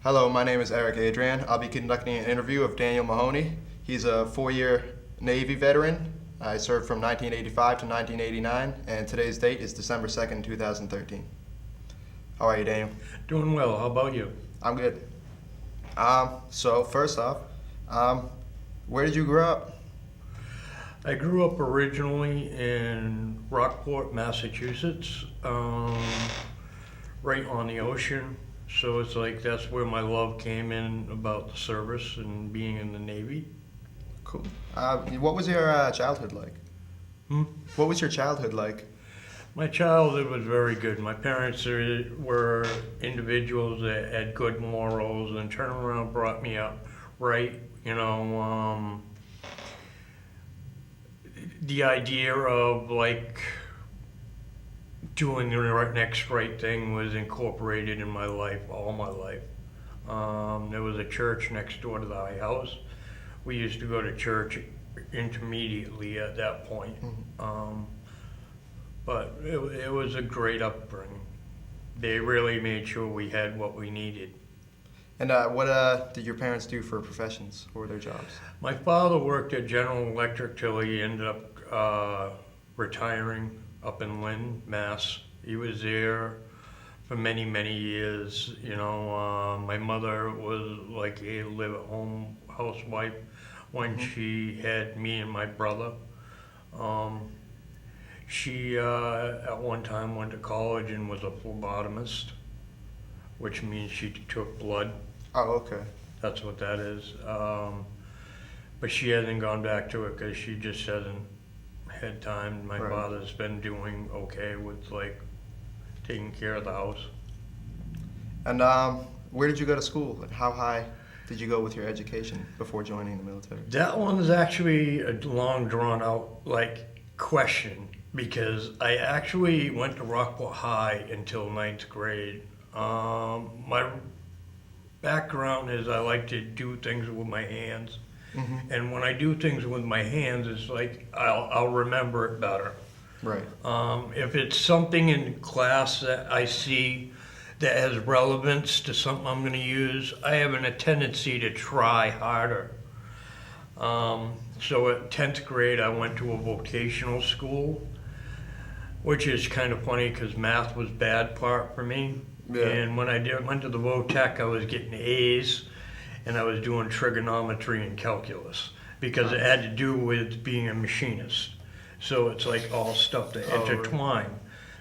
Hello, my name is Eric Adrian. I'll be conducting an interview of Daniel Mahoney. He's a 4-year Navy veteran. I served from 1985 to 1989, and today's date is December 2nd, 2013. How are you, Daniel? Doing well. How about you? I'm good. So first off, where did you grow up? I grew up originally in Rockport, Massachusetts, right on the ocean. So it's like that's where my love came in about the service and being in the Navy. Cool. What was your childhood like? What was your childhood like? My childhood was very good. My parents were individuals that had good morals and turned around, brought me up right. The idea of like doing the next right thing was incorporated in my life, all my life. There was a church next door to the house. We used to go to church intermediately at that point. But it was a great upbringing. They really made sure we had what we needed. And what did your parents do for professions? What were their jobs? My father worked at General Electric till he ended up retiring up in Lynn, Mass. He was there for many, many years. My mother was like a live-at-home housewife when she had me and my brother. She at one time went to college and was a phlebotomist, which means she took blood. Oh, okay. That's what that is. But she hasn't gone back to it because she just hasn't had time. My father's been doing okay with like taking care of the house. And where did you go to school? Like, how high did you go with your education before joining the military? That one's actually a long drawn out question because I actually went to Rockport High until 9th grade. My background is I like to do things with my hands. And when I do things with my hands, it's like I'll remember it better. Right. If it's something in class that I see that has relevance to something I'm going to use, I have a tendency to try harder. So at 10th grade, I went to a vocational school, which is kind of funny because math was bad part for me. Yeah. And when I went to the VOTech, I was getting A's. And I was doing trigonometry and calculus because it had to do with being a machinist. So it's like all stuff that intertwine. Right.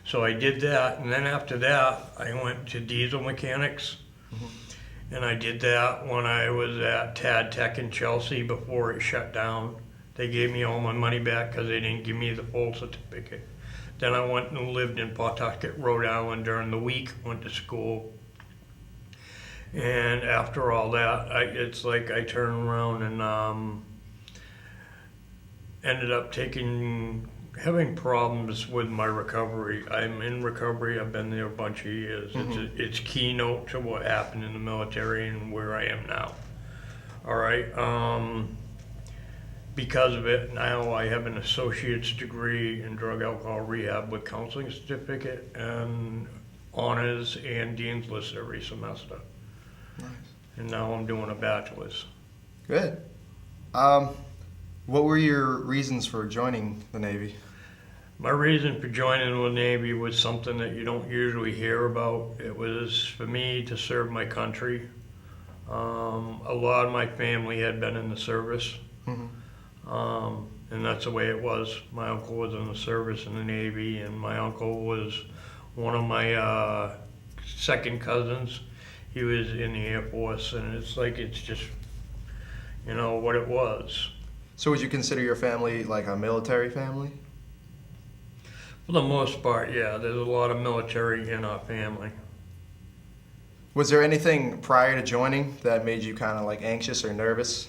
So I did that, and then after that, I went to diesel mechanics. And I did that when I was at Tad Tech in Chelsea before it shut down. They gave me all my money back because they didn't give me the full certificate. Then I went and lived in Pawtucket, Rhode Island during the week, went to school. And after all that, it's like I turned around and ended up having problems with my recovery. I'm in recovery. I've been there a bunch of years. It's keynote to what happened in the military and where I am now. All right. Because of it, now I have an associate's degree in drug alcohol rehab with counseling certificate and honors and dean's list every semester. Nice. And now I'm doing a bachelor's. Good. What were your reasons for joining the Navy? My reason for joining the Navy was something that you don't usually hear about. It was for me to serve my country. A lot of my family had been in the service. And that's the way it was. My uncle was in the service in the Navy, and my uncle was one of my second cousins. He was in the Air Force, and it's just, what it was. So would you consider your family like a military family? For the most part, yeah. There's a lot of military in our family. Was there anything prior to joining that made you kind of like anxious or nervous?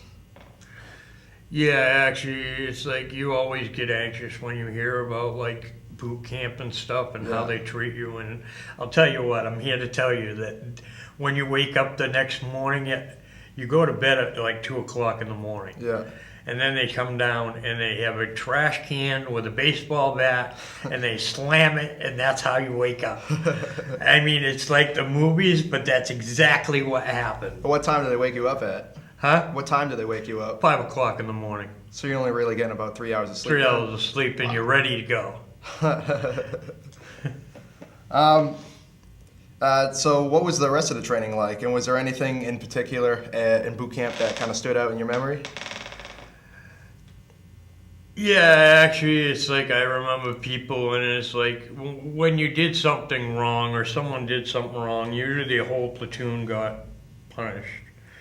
Yeah, actually, it's like you always get anxious when you hear about like boot camp and stuff and how they treat you. And I'll tell you what, I'm here to tell you that when you wake up the next morning, you go to bed at like 2 o'clock in the morning. Yeah. and then they come down and they have a trash can with a baseball bat and they slam it, and that's how you wake up. I mean, it's like the movies, but that's exactly what happened. What time do they wake you up at? Huh? What time do they wake you up? 5 o'clock in the morning. So you're only really getting about 3 hours of sleep. 3 hours of sleep, and you're ready to go. So what was the rest of the training like? And was there anything in particular in boot camp that kind of stood out in your memory? Yeah, actually, it's like I remember people, and it's like when you did something wrong or someone did something wrong, usually the whole platoon got punished.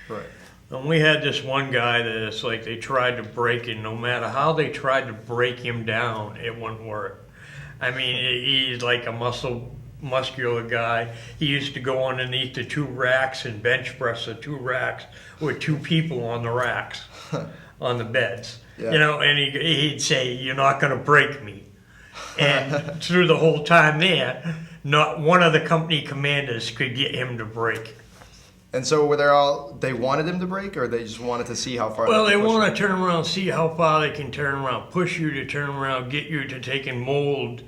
Right. And we had this one guy that it's like they tried to break him. No matter how they tried to break him down, it wouldn't work. I mean, he's like a muscular guy. He used to go underneath the 2 racks and bench press the 2 racks with 2 people on the racks, on the beds. Yeah. You know, and he'd say, "You're not going to break me." And through the whole time there, not one of the company commanders could get him to break. And so they wanted him to break, or they just wanted to see how far? Well, they could push want to turn around, see how far they can turn around, push you to turn around, get you to take and mold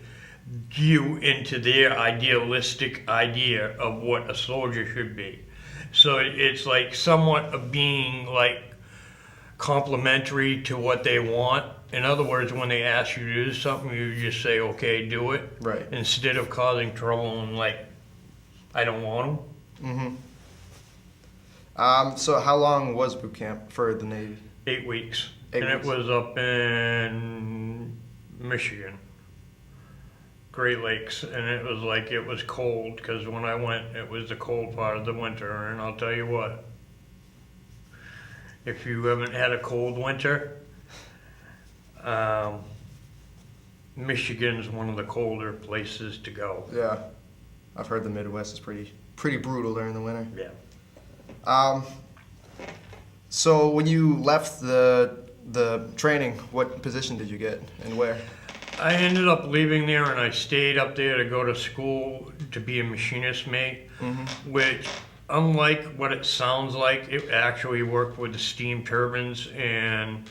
you into their idealistic idea of what a soldier should be. So it's like somewhat of being like complimentary to what they want. In other words, when they ask you to do something, you just say, "Okay, do it." Right. Instead of causing trouble and like, "I don't want them." So how long was boot camp for the Navy? 8 weeks. 8 and weeks. It was up in Michigan, Great Lakes, and it was like it was cold because when I went, it was the cold part of the winter. And I'll tell you what, if you haven't had a cold winter, Michigan's one of the colder places to go. Yeah, I've heard the Midwest is pretty brutal during the winter. Yeah. So when you left the training, what position did you get and where? I ended up leaving there, and I stayed up there to go to school to be a machinist mate, which, unlike what it sounds like, it actually worked with the steam turbines and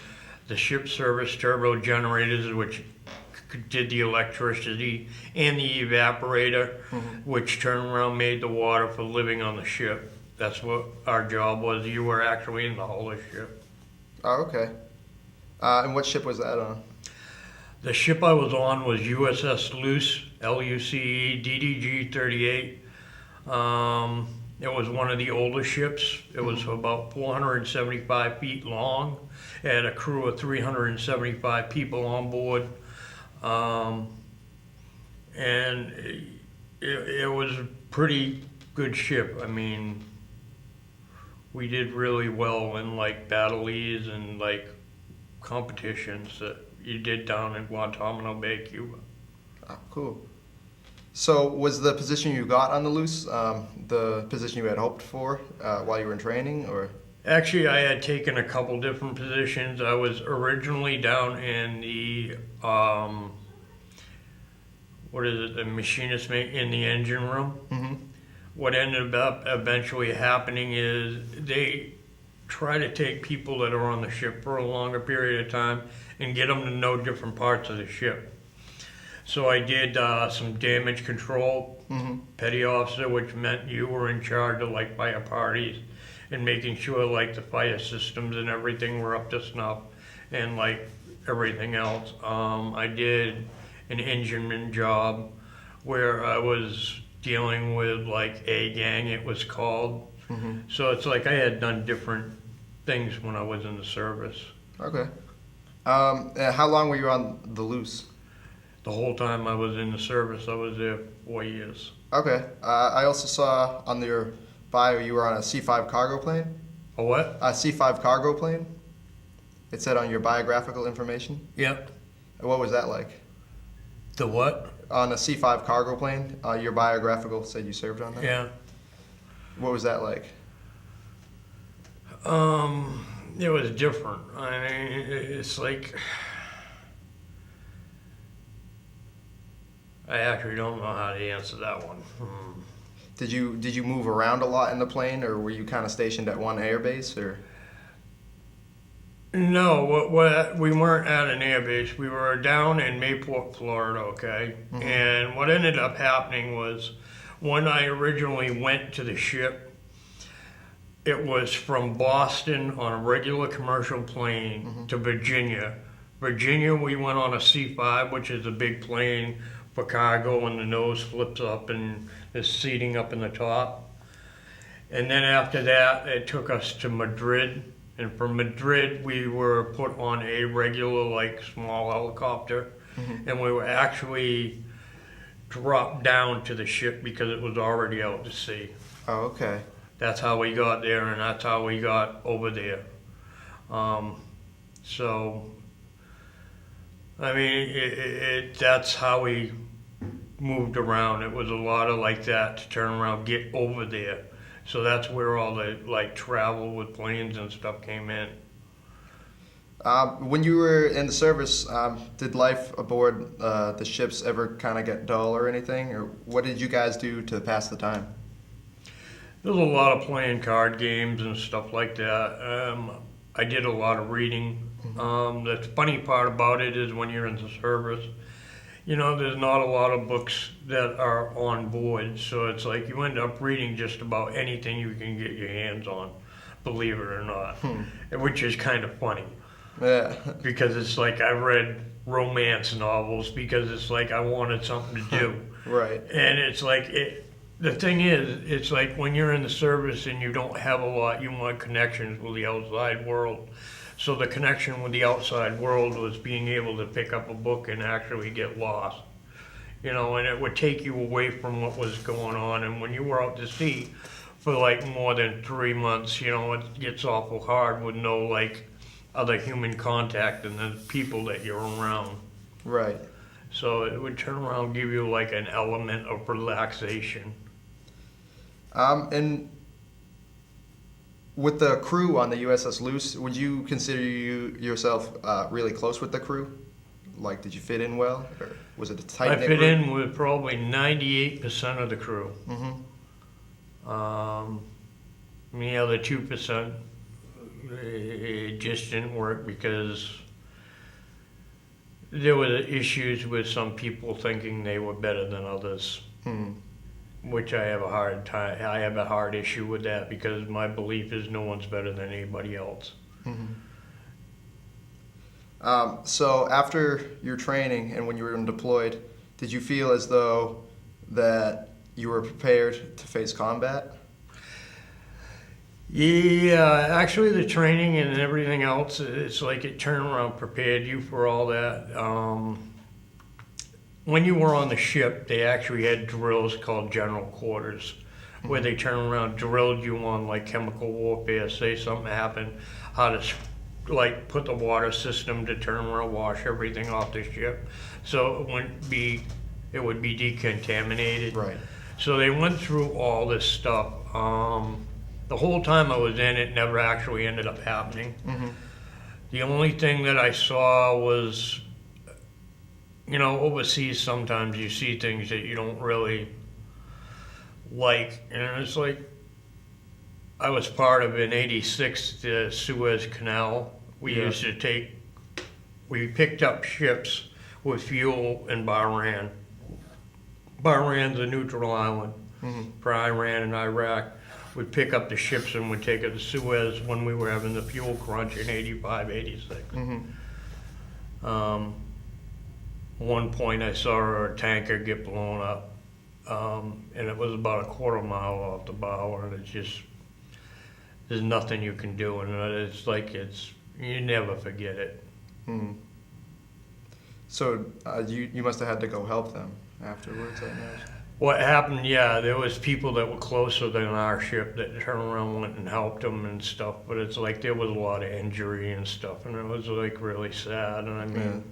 the ship service turbo generators, which did the electricity, and the evaporator, which turned around made the water for living on the ship. That's what our job was. You were actually in the hull of the ship. Oh, okay. And what ship was that on? The ship I was on was USS Luce, Luce, DDG-38. It was one of the older ships. It was about 475 feet long. It had a crew of 375 people on board. And it was a pretty good ship. I mean, we did really well in like battles and like competitions that you did down in Guantanamo Bay, Cuba. Oh, cool. So was the position you got on the Luce the position you had hoped for while you were in training, or? Actually, I had taken a couple different positions. I was originally down in the the machinist in the engine room. What ended up eventually happening is they try to take people that are on the ship for a longer period of time and get them to know different parts of the ship. So I did some damage control, petty officer, which meant you were in charge of like fire parties and making sure like the fire systems and everything were up to snuff and like everything else. I did an engineman job where I was dealing with like a gang, it was called. So it's like I had done different things when I was in the service. Okay. And how long were you on the Luce? The whole time I was in the service, I was there 4 years. Okay. I also saw on your bio you were on a C-5 cargo plane. A what? A C-5 cargo plane. It said on your biographical information. Yep. What was that like? The what? On a C-5 cargo plane, your biographical said you served on that? Yeah. What was that like? It was different. I mean, it's like, I actually don't know how to answer that one. Did you move around a lot in the plane, or were you kind of stationed at one air base, or? No, we weren't at an air base. We were down in Mayport, Florida, okay? And what ended up happening was when I originally went to the ship, it was from Boston on a regular commercial plane to Virginia. Virginia, we went on a C5, which is a big plane for cargo, and the nose flips up and there's seating up in the top. And then after that, it took us to Madrid. And from Madrid, we were put on a regular, like, small helicopter. And we were actually dropped down to the ship because it was already out to sea. Oh, okay. That's how we got there, and that's how we got over there. So, I mean, that's how we moved around. It was a lot of like that to turn around, get over there. So that's where all the like travel with planes and stuff came in. When you were in the service, did life aboard the ships ever kind of get dull or anything? Or what did you guys do to pass the time? There's a lot of playing card games and stuff like that. I did a lot of reading. The funny part about it is when you're in the service, you know, there's not a lot of books that are on board. So it's like you end up reading just about anything you can get your hands on, believe it or not, which is kind of funny. Yeah. Because it's like I read romance novels because it's like I wanted something to do. Right. And it's like, the thing is, it's like when you're in the service and you don't have a lot, you want connections with the outside world. So the connection with the outside world was being able to pick up a book and actually get lost. You know, and it would take you away from what was going on. And when you were out to sea for like more than 3 months, you know, it gets awful hard with no like other human contact and the people that you're around. Right. So it would turn around and give you like an element of relaxation. And with the crew on the USS Luce, would you consider yourself really close with the crew? Like, did you fit in well, or was it a tight-knit I fit group? in with probably 98% of the crew. The other 2%, it just didn't work because there were issues with some people thinking they were better than others. Which I have a hard time. I have a hard issue with that because my belief is no one's better than anybody else. So after your training and when you were deployed, did you feel as though that you were prepared to face combat? Yeah, actually the training and everything else, it's like it turned around, prepared you for all that. When you were on the ship, they actually had drills called general quarters, where they turn around, drilled you on like chemical warfare, say something happened, how to like put the water system to turn around, wash everything off the ship, so it would be decontaminated. Right. So they went through all this stuff. The whole time I was in, it never actually ended up happening. The only thing that I saw was, you know, overseas sometimes you see things that you don't really like. And it's like, I was part of in '86 the Suez Canal. We picked up ships with fuel in Bahrain. Bahrain's a neutral island for Iran and Iraq. We'd pick up the ships and we'd take it to Suez when we were having the fuel crunch in '85, '86. One point I saw a tanker get blown up, and it was about a quarter mile off the bow, and it's just, there's nothing you can do, and it's like, you never forget it. So you must have had to go help them afterwards, I imagine. What happened, yeah, there was people that were closer than our ship that turned around, went and helped them and stuff, but it's like there was a lot of injury and stuff, and it was like really sad, and I mean,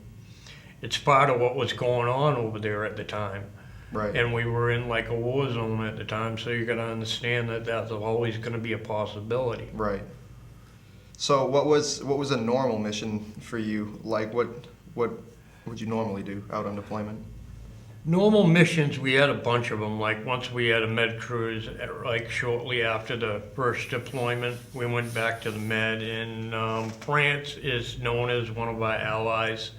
it's part of what was going on over there at the time. Right. And we were in like a war zone at the time, so you gotta understand that that's always gonna be a possibility. Right. So what was a normal mission for you? Like what would you normally do out on deployment? Normal missions, we had a bunch of them. Like once we had a med cruise, like shortly after the first deployment, we went back to the med. And France is known as one of our allies.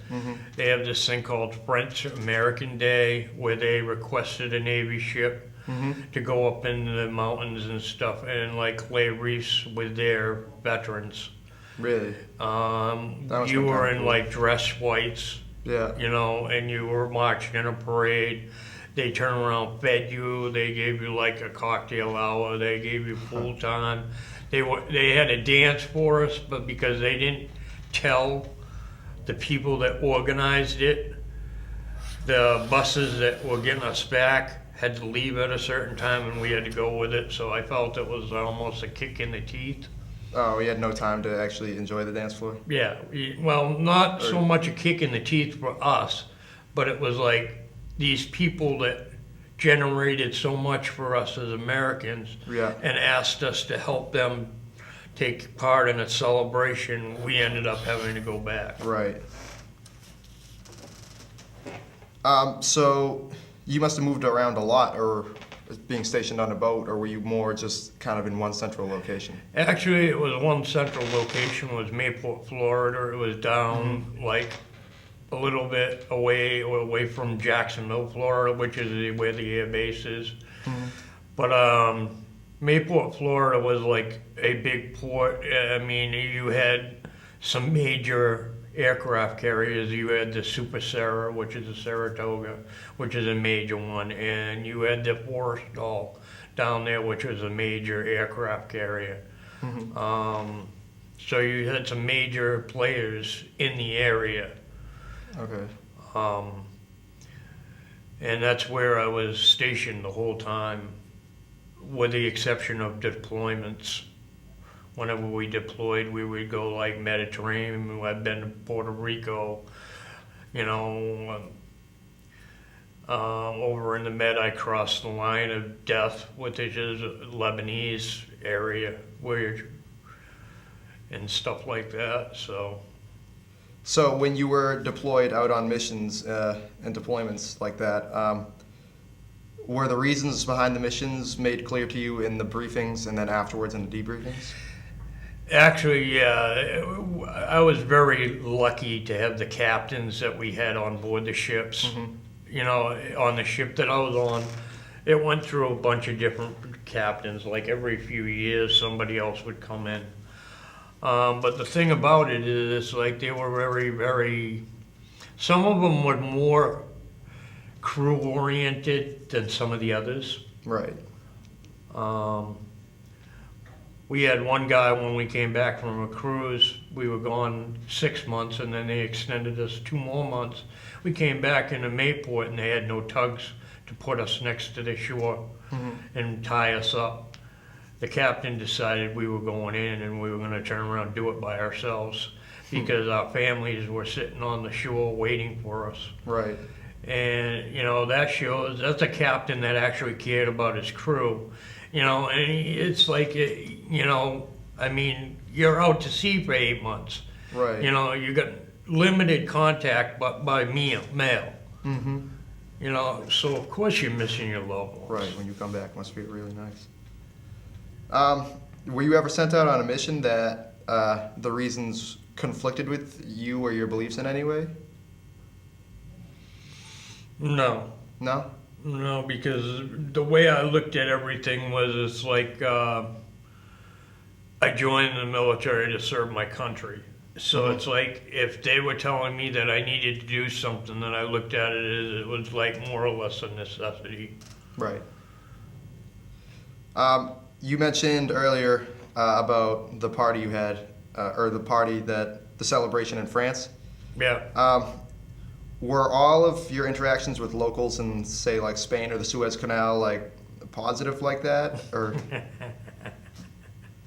They have this thing called French American Day, where they requested a Navy ship to go up into the mountains and stuff and like lay reefs with their veterans. Really? You were in like dress whites. Yeah. You know, and you were marching in a parade. They turned around, fed you. They gave you like a cocktail hour. They gave you full time. They had a dance for us, but because they didn't tell the people that organized it, the buses that were getting us back had to leave at a certain time, and we had to go with it. So I felt it was almost a kick in the teeth. Oh, you had no time to actually enjoy the dance floor? Yeah, well, not so much a kick in the teeth for us, but it was like these people that generated so much for us as Americans and asked us to help them take part in a celebration. We ended up having to go back. Right. So you must have moved around a lot, or being stationed on a boat, or were you more just kind of in one central location? Actually, it was one central location. It was Mayport, Florida. It was down like a little bit away from Jacksonville, Florida, which is where the air base is. But Mayport, Florida was like a big port. I mean, you had some major aircraft carriers. You had the Super Sarah, which is a Saratoga, which is a major one, and you had the Forrestal down there, which was a major aircraft carrier. So you had some major players in the area. Okay. And that's where I was stationed the whole time, with the exception of deployments. Whenever we deployed, we would go like Mediterranean. I've been to Puerto Rico, you know. Over in the Med, I crossed the line of death, which is Lebanese area, and stuff like that. So when you were deployed out on missions and deployments like that, were the reasons behind the missions made clear to you in the briefings and then afterwards in the debriefings? Actually, yeah, I was very lucky to have the captains that we had on board the ships. You know, on the ship that I was on, it went through a bunch of different captains. Like every few years, somebody else would come in. But the thing about it is, like, they were very, very. Some of them were more crew-oriented than some of the others. Right. We had one guy when we came back from a cruise. We were gone 6 months, and then they extended us 2 more months. We came back into Mayport, and they had no tugs to put us next to the shore and tie us up. The captain decided we were going in, and we were going to turn around and do it by ourselves because our families were sitting on the shore waiting for us. Right. And, you know, that shows that's a captain that actually cared about his crew. You know, and it's like, you know, I mean, you're out to sea for 8 months. Right. You know, you got limited contact but by mail. You know, so of course you're missing your loved ones. Right, when you come back, must be really nice. Were you ever sent out on a mission that the reasons conflicted with you or your beliefs in any way? No. No? No, because the way I looked at everything was it's like I joined the military to serve my country. So it's like if they were telling me that I needed to do something, then I looked at it as it was like more or less a necessity. Right. You mentioned earlier about the party you had, or the celebration in France. Yeah. Were all of your interactions with locals in, say, like Spain or the Suez Canal, like positive like that, or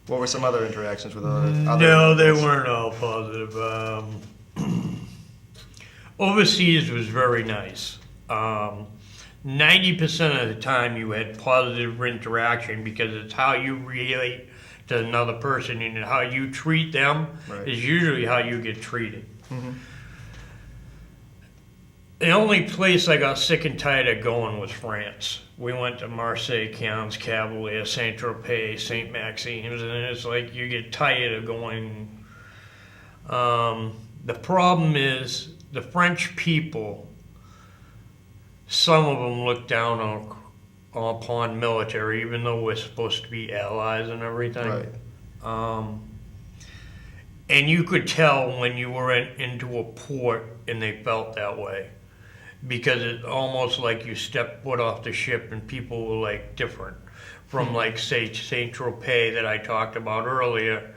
what were some other interactions with other? No, they weren't all positive. Overseas was very nice. 90% of the time you had positive interaction because it's how you relate to another person and how you treat them is usually how you get treated. The only place I got sick and tired of going was France. We went to Marseille, Cannes, Cavalier, Saint-Tropez, St. Maxime's, and it's like you get tired of going. The problem is the French people, some of them look down upon military, even though we're supposed to be allies and everything. Right. And you could tell when you were into a port and they felt that way. Because it's almost like you stepped foot off the ship and people were like different. From like, say, Saint-Tropez that I talked about earlier,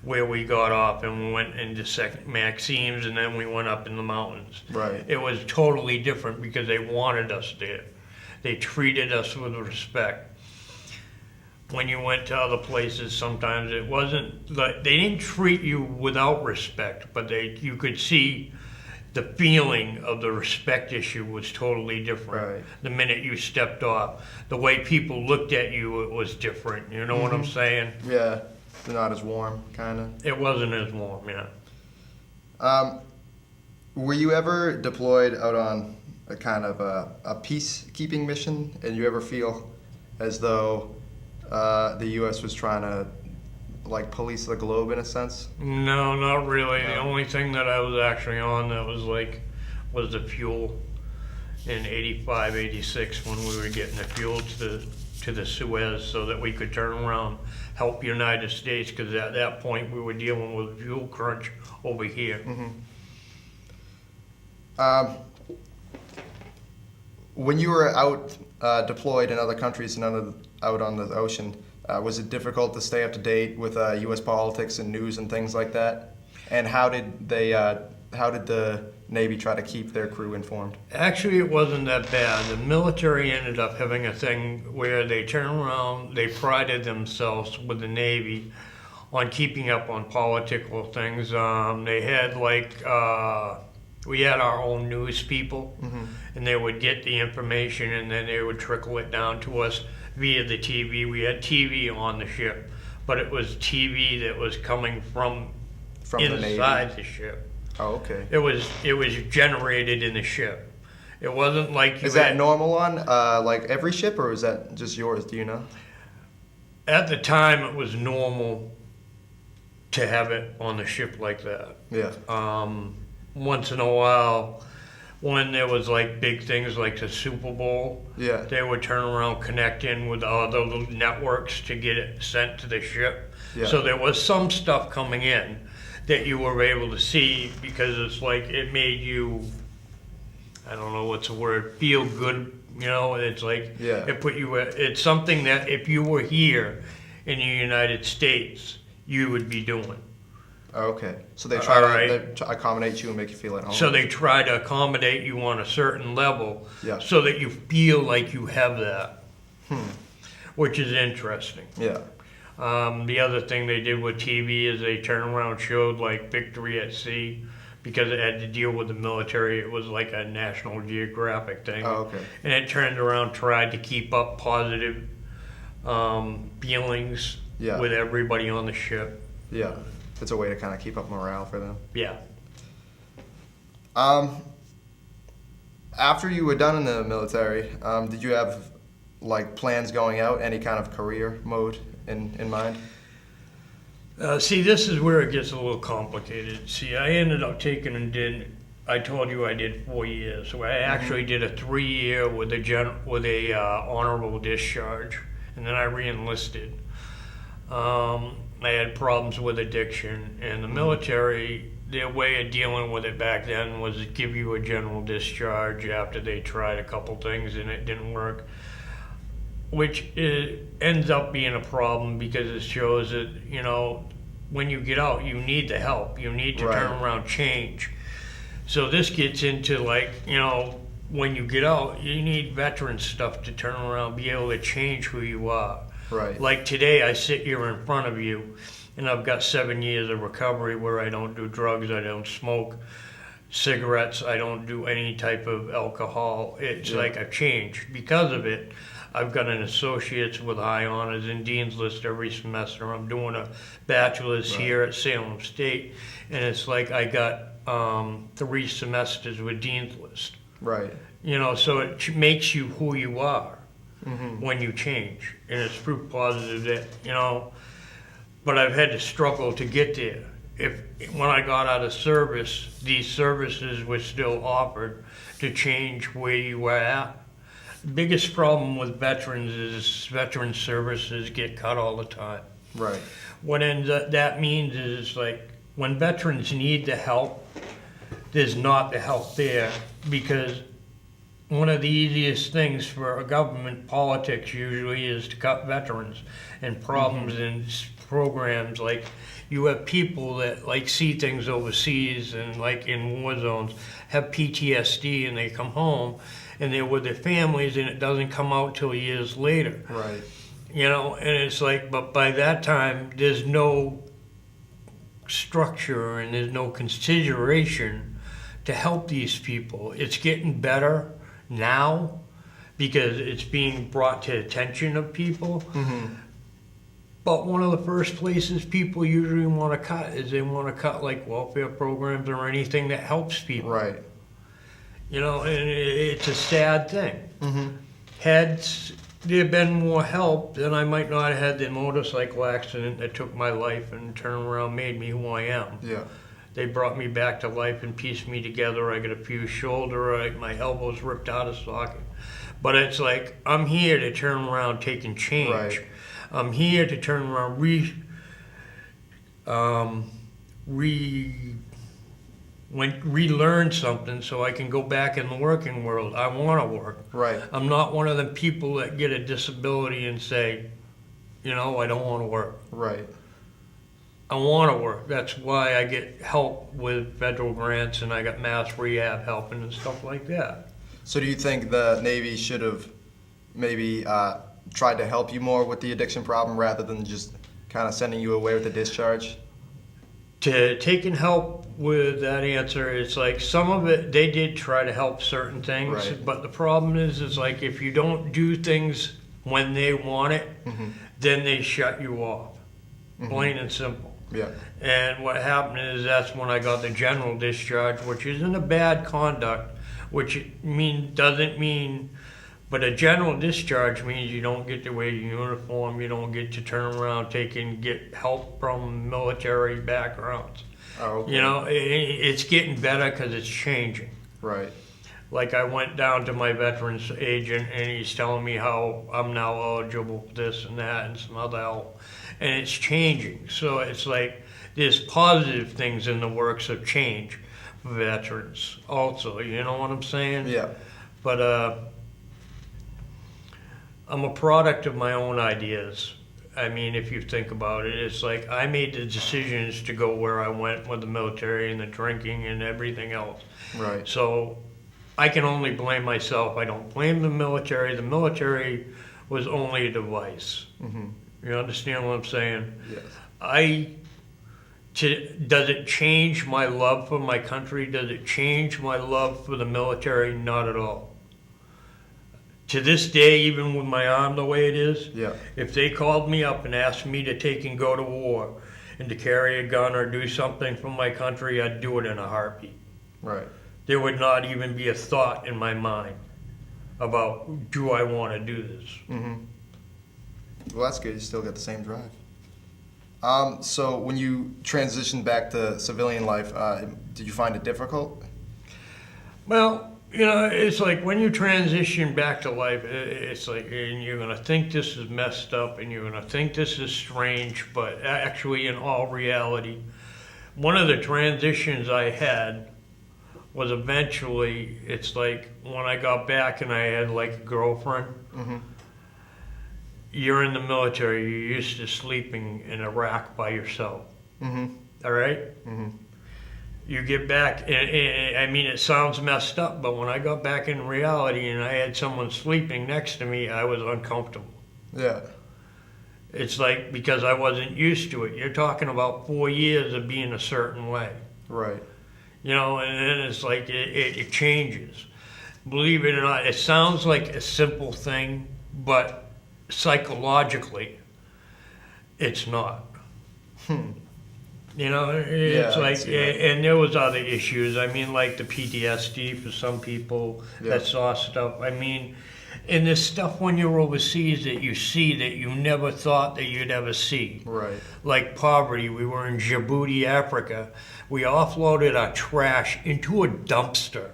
where we got off and we went into St. Maxime's and then we went up in the mountains. Right. It was totally different because they wanted us there. They treated us with respect. When you went to other places, sometimes it wasn't like they didn't treat you without respect, but you could see the feeling of the respect issue was totally different. Right. The minute you stepped off, the way people looked at you, it was different. You know what I'm saying? Yeah, they're not as warm, kind of. It wasn't as warm, yeah. Were you ever deployed out on a kind of a peacekeeping mission, and you ever feel as though the U.S. was trying to like police the globe in a sense? No, not really. No. The only thing that I was actually on that was the fuel in 85, 86 when we were getting the fuel to the Suez so that we could turn around, help United States, because at that point we were dealing with fuel crunch over here. When you were out deployed in other countries and out on the ocean, was it difficult to stay up to date with U.S. politics and news and things like that? And how did the Navy try to keep their crew informed? Actually, it wasn't that bad. The military ended up having a thing where they turned around, they prided themselves with the Navy on keeping up on political things. They had we had our own news people, and they would get the information and then they would trickle it down to us via the TV. We had TV on the ship, but it was TV that was coming from inside the ship. Oh, okay. It was generated in the ship. It wasn't like Is that normal on like every ship, or is that just yours? Do you know? At the time, it was normal to have it on the ship like that. Yeah. Once in a while, when there was like big things like the Super Bowl, Yeah. they would turn around, connect in with other little networks to get it sent to the ship. Yeah. So there was some stuff coming in that you were able to see because it's like it made you, I don't know what's the word, feel good. You know, it's like Yeah. it put you. It's something that if you were here in the United States, you would be doing. Oh, okay. So they try Alright. to accommodate you and make you feel at home. So they try to accommodate you on a certain level Yeah. so that you feel like you have that, which is interesting. Yeah. The other thing they did with TV is they turned around and showed like Victory at Sea because it had to deal with the military. It was like a National Geographic thing. Oh, okay. And it turned around, tried to keep up positive feelings Yeah. with everybody on the ship. Yeah. It's a way to kind of keep up morale for them. Yeah. After you were done in the military, did you have like plans going out, any kind of career mode in mind? See, this is where it gets a little complicated. See, I ended up taking I told you I did 4 years. So I actually did a 3-year with a honorable discharge, and then I re-enlisted. I had problems with addiction, and the military, their way of dealing with it back then was to give you a general discharge after they tried a couple things and it didn't work, which ends up being a problem because it shows that, you know, when you get out, you need the help. You need to turn around, change. So this gets into like, you know, when you get out, you need veteran stuff to turn around, be able to change who you are. Right. Like today, I sit here in front of you, and I've got 7 years of recovery where I don't do drugs, I don't smoke cigarettes, I don't do any type of alcohol. It's like I've changed. Because of it, I've got an associate's with high honors and dean's list every semester. I'm doing a bachelor's here at Salem State, and it's like I got 3 semesters with dean's list. Right. So it makes you who you are Mm-hmm. when you change. And it's proof positive that, but I've had to struggle to get there. When I got out of service, these services were still offered to change where you were at. Biggest problem with veterans is veteran services get cut all the time. Right. What that means is like when veterans need the help, there's not the help there, because one of the easiest things for a government politics usually is to cut veterans and problems in programs. Like you have people that like see things overseas and like in war zones have PTSD, and they come home and they're with their families, and it doesn't come out till years later. Right. And it's like, but by that time, there's no structure and there's no consideration to help these people. It's getting better now because it's being brought to attention of people. Mm-hmm. But one of the first places people usually want to cut is they want to cut like welfare programs or anything that helps people. Right. And it's a sad thing. Mm-hmm. Had there been more help, then I might not have had the motorcycle accident that took my life and turned around, made me who I am. Yeah. They brought me back to life and pieced me together. I got a fused shoulder, my elbows ripped out of socket. But it's like, I'm here to turn around taking change. Right. I'm here to turn around, relearn something so I can go back in the working world. I want to work. Right. I'm not one of the people that get a disability and say, I don't want to work. Right. I want to work. That's why I get help with federal grants, and I got mass rehab helping and stuff like that. So do you think the Navy should have maybe tried to help you more with the addiction problem rather than just kind of sending you away with a discharge? To taking help with that answer, it's like some of it, they did try to help certain things, Right. but the problem is like if you don't do things when they want it, then they shut you off. Plain and simple. Yeah. And what happened is that's when I got the general discharge, which isn't a bad conduct, which doesn't mean, but a general discharge means you don't get to wear your uniform, you don't get to turn around, get help from military backgrounds. Oh, okay. It's getting better because it's changing. Right. Like I went down to my veterans agent and he's telling me how I'm now eligible for this and that and some other help. And it's changing. So it's like there's positive things in the works of change for veterans also. You know what I'm saying? Yeah. But I'm a product of my own ideas. I mean, if you think about it, it's like I made the decisions to go where I went with the military and the drinking and everything else. Right. So I can only blame myself. I don't blame the military. The military was only a device. Mm-hmm. You understand what I'm saying? Yes. Does it change my love for my country? Does it change my love for the military? Not at all. To this day, even with my arm the way it is, Yeah. if they called me up and asked me to take and go to war and to carry a gun or do something for my country, I'd do it in a heartbeat. Right. There would not even be a thought in my mind about, do I want to do this? Mm-hmm. Well, that's good. You still got the same drive. So when you transitioned back to civilian life, did you find it difficult? Well, it's like when you transition back to life, it's like, and you're going to think this is messed up and you're going to think this is strange, but actually in all reality, one of the transitions I had was eventually, it's like when I got back and I had like a girlfriend, Mm-hmm. you're in the military, you're used to sleeping in a rack by yourself, Mm-hmm. all right? Mm-hmm. You get back, and I mean, it sounds messed up, but when I got back in reality and I had someone sleeping next to me, I was uncomfortable. Yeah. It's like, because I wasn't used to it. You're talking about 4 years of being a certain way. Right. And then it's like, it changes. Believe it or not, it sounds like a simple thing, but psychologically, it's not. You know, it's I can like, see that. and there was other issues. I mean, like the PTSD for some people Yeah. that saw stuff. I mean, and there's stuff when you're overseas that you see that you never thought that you'd ever see. Right. Like poverty. We were in Djibouti, Africa. We offloaded our trash into a dumpster.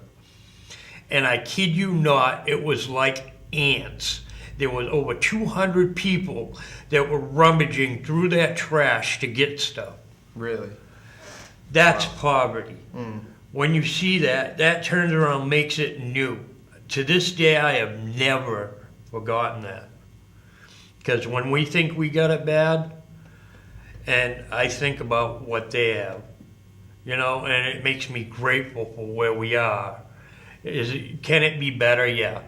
And I kid you not, it was like ants. There was over 200 people that were rummaging through that trash to get stuff. Really. That's poverty. Mm. When you see that, that turns around, makes it new. To this day, I have never forgotten that. Because when we think we got it bad, and I think about what they have, you know, and it makes me grateful for where we are. Can it be better? Yeah.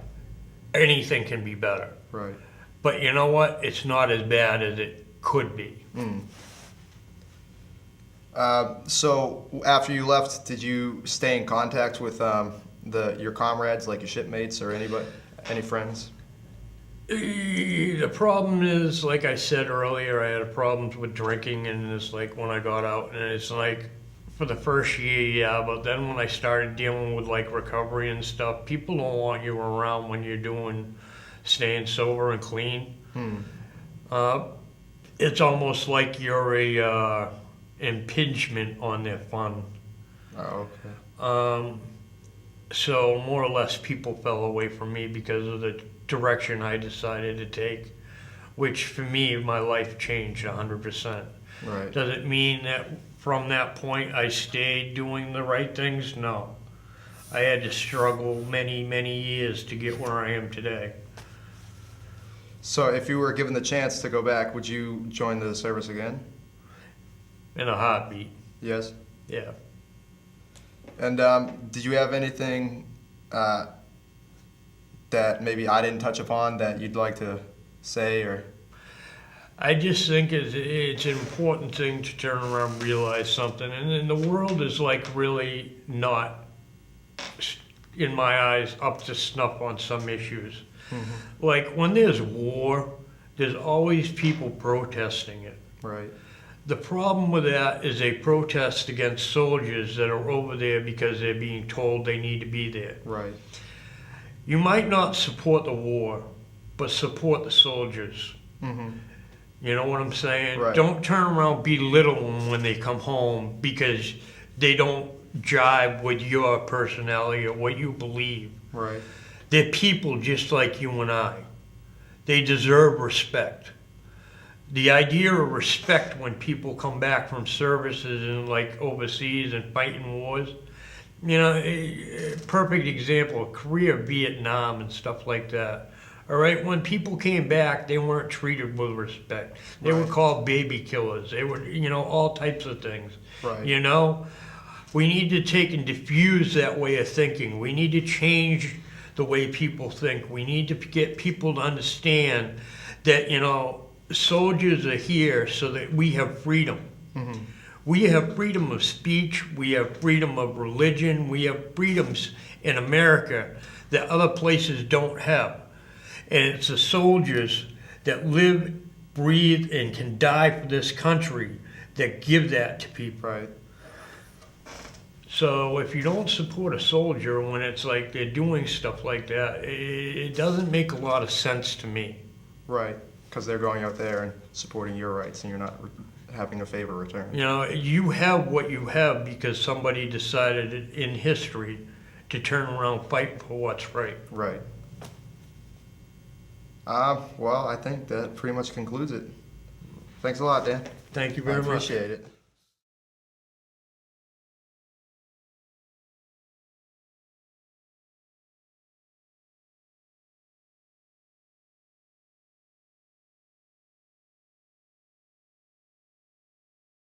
Anything can be better. Right. But you know what? It's not as bad as it could be. Mm. So after you left, did you stay in contact with your comrades, like your shipmates or any friends? The problem is, like I said earlier, I had problems with drinking, and it's like when I got out, and it's like for the first year, yeah, but then when I started dealing with like recovery and stuff, people don't want you around when you're staying sober and clean. It's almost like you're a impingement on their fun. Oh, okay. So more or less people fell away from me because of the direction I decided to take, which for me, my life changed 100%. Right. Does it mean that from that point I stayed doing the right things? No. I had to struggle many, many years to get where I am today. So if you were given the chance to go back, would you join the service again? In a heartbeat, Yes. yeah. And did you have anything that maybe I didn't touch upon that you'd like to say or? I just think it's an important thing to turn around and realize something. And the world is like really not, in my eyes, up to snuff on some issues. Mm-hmm. Like when there's war, there's always people protesting it. Right. The problem with that is they protest against soldiers that are over there because they're being told they need to be there. Right. You might not support the war, but support the soldiers. Mm-hmm. You know what I'm saying? Right. Don't turn around belittle them when they come home because they don't jive with your personality or what you believe. Right. They're people just like you and I. They deserve respect. The idea of respect when people come back from services and like overseas and fighting wars, you know, a perfect example, Korea, Vietnam and stuff like that. All right, when people came back, they weren't treated with respect. They were called baby killers. They were, you know, all types of things. Right. You know, we need to take and diffuse that way of thinking. We need to change the way people think. We need to get people to understand that, you know, soldiers are here so that we have freedom. Mm-hmm. We have freedom of speech. We have freedom of religion. We have freedoms in America that other places don't have. And it's the soldiers that live, breathe, and can die for this country that give that to people. Right. So if you don't support a soldier when it's like they're doing stuff like that, it doesn't make a lot of sense to me. Right. Because they're going out there and supporting your rights, and you're not having a favor returned. You know, you have what you have because somebody decided in history to turn around and fight for what's right. Right. Well, I think that pretty much concludes it. Thanks a lot, Dan. Thank you very much. I appreciate it.